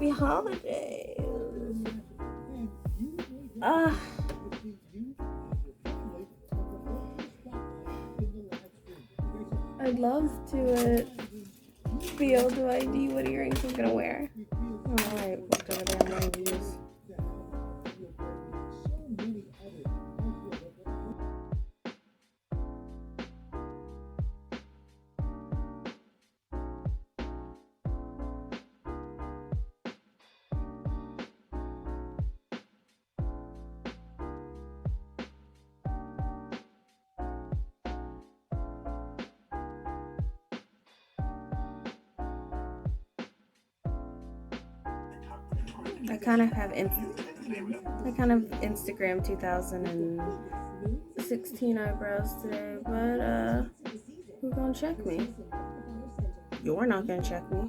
happy holidays. I'd love to be able to ID what earrings I'm gonna wear. Alright, look over there, I'm wearing these. I kind of Instagram 2016 eyebrows today, but who's gonna check me? You're not gonna check me.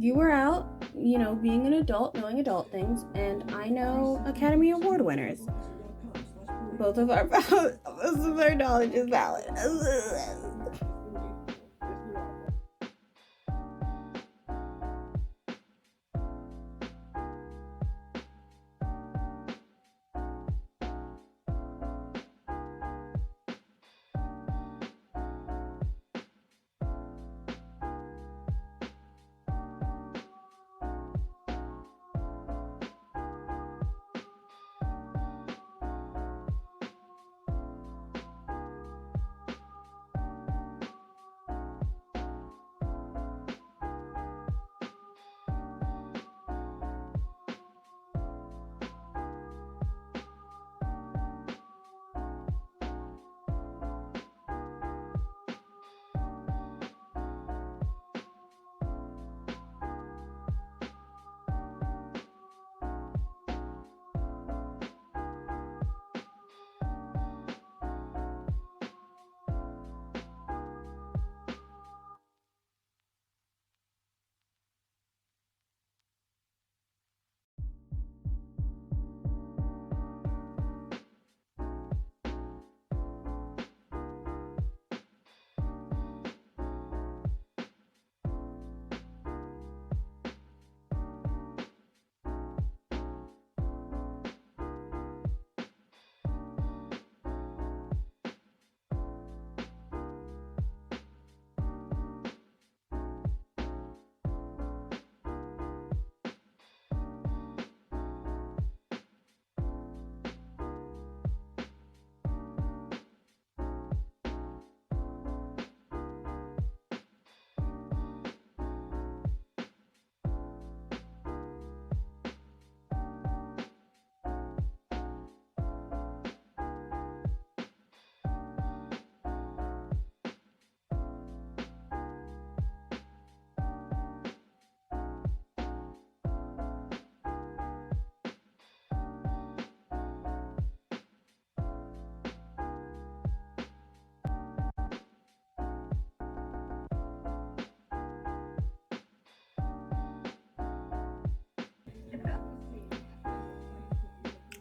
you were out, you know, being an adult, knowing adult things, and I know Academy Award winners. Both of our knowledge is valid.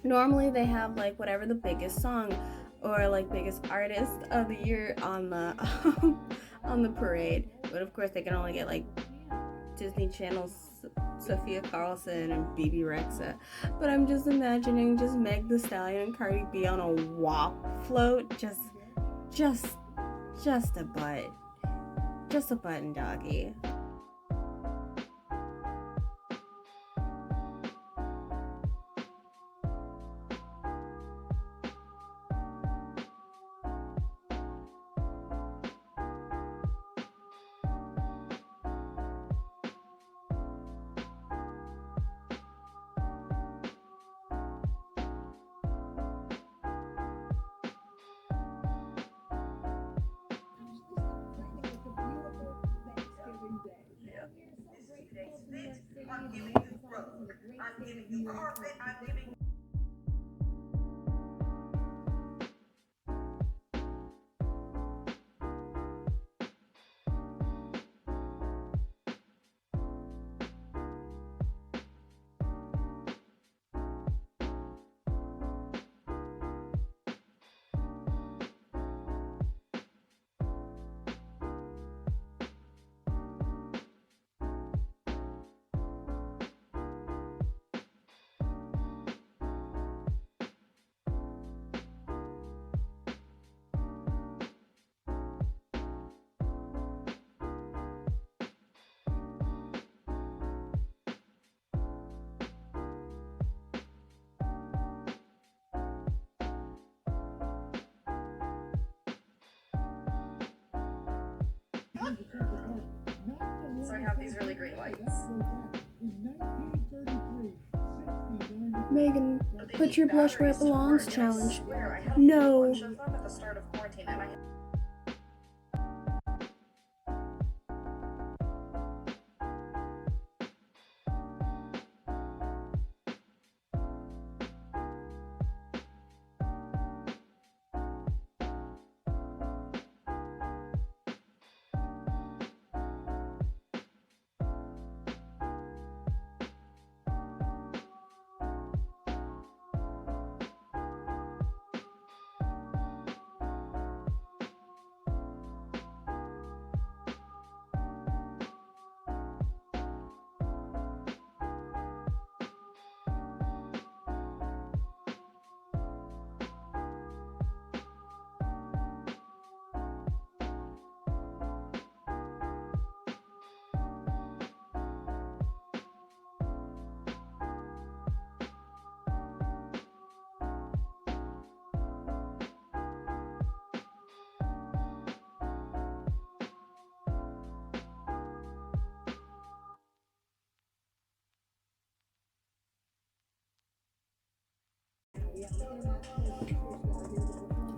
Normally they have like whatever the biggest song or like biggest artist of the year on the on the parade, but of course they can only get like Disney Channel's Sophia Carlson and BB Rexa. But I'm just imagining just Meg the Stallion and Cardi B on a WAP float, just a butt, just a button doggy. I'm giving you growth. I'm giving you carpet. I'm giving you. So I have these really great lights. Megan, put your blush where it belongs challenge. No. At the start of quarantine, and I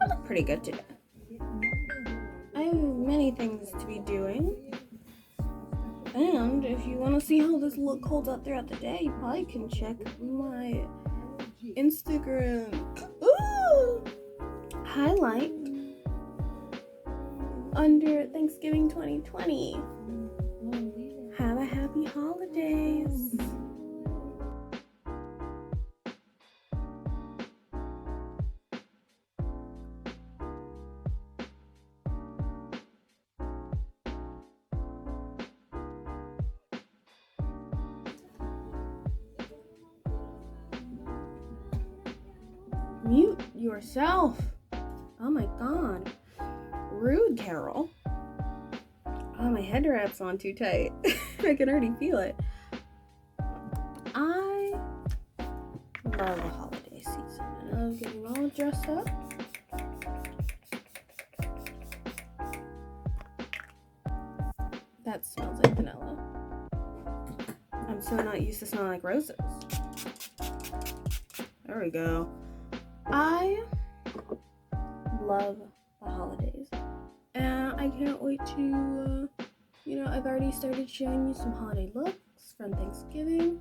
I look pretty good today. I have many things to be doing. And if you want to see how this look holds up throughout the day, you probably can check my Instagram. Ooh! Highlight under Thanksgiving 2020. Have a happy holidays. Mute yourself. Oh my god. Rude, Carol. Oh, my head wrap's on too tight. I can already feel it. I love the holiday season. I love getting all dressed up. That smells like vanilla. I'm so not used to smelling like roses. There we go. I love the holidays. And I can't wait to, I've already started showing you some holiday looks from Thanksgiving.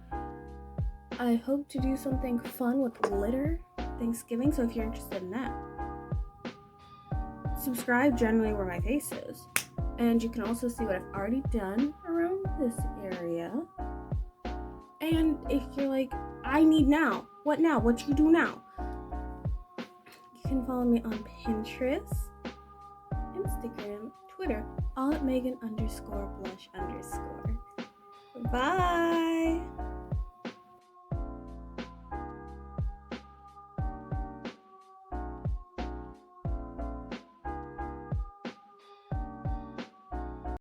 I hope to do something fun with glitter Thanksgiving, so if you're interested in that, subscribe generally where my face is. And you can also see what I've already done around this area. And if you're like, I need now, what now? What should we do now? You can follow me on Pinterest, Instagram, Twitter, all at Megan_blush_. Bye.